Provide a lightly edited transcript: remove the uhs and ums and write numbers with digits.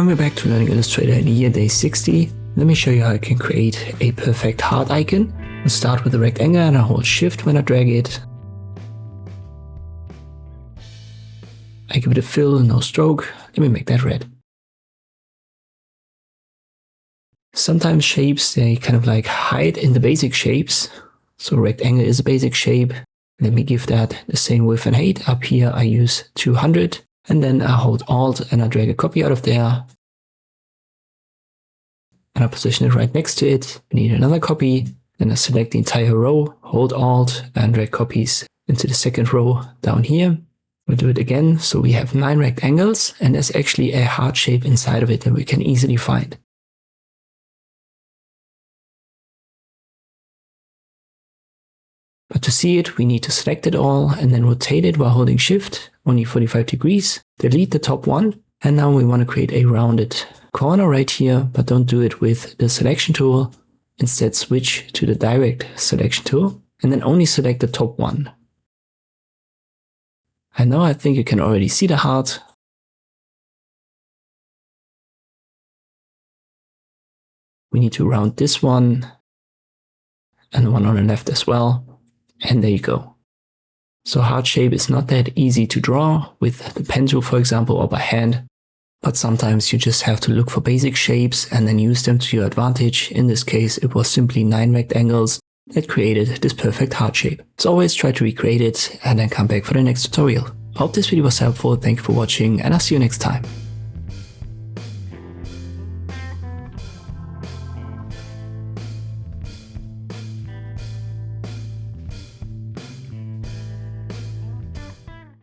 And we're back to learning Illustrator in year day 60. Let me show you how I can create a perfect heart icon. I'll start with a rectangle and I hold Shift when I drag it. I give it a fill, no stroke. Let me make that red. Sometimes shapes, they kind of like hide in the basic shapes. So rectangle is a basic shape. Let me give that the same width and height. Up here I use 200. And then I hold Alt and I drag a copy out of there. And I position it right next to it. I need another copy. Then I select the entire row, hold Alt and drag copies into the second row down here. We'll do it again. So we have 9 rectangles and there's actually a heart shape inside of it that we can easily find. But to see it, we need to select it all and then rotate it while holding Shift, only 45 degrees, delete the top one. And now we want to create a rounded corner right here, but don't do it with the selection tool. Instead, switch to the direct selection tool and then only select the top one. And now I think you can already see the heart. We need to round this one and the one on the left as well. And there you go. So heart shape is not that easy to draw with the pen tool, for example, or by hand. But sometimes you just have to look for basic shapes and then use them to your advantage. In this case, it was simply 9 rectangles that created this perfect heart shape. As always, try to recreate it and then come back for the next tutorial. I hope this video was helpful. Thank you for watching and I'll see you next time.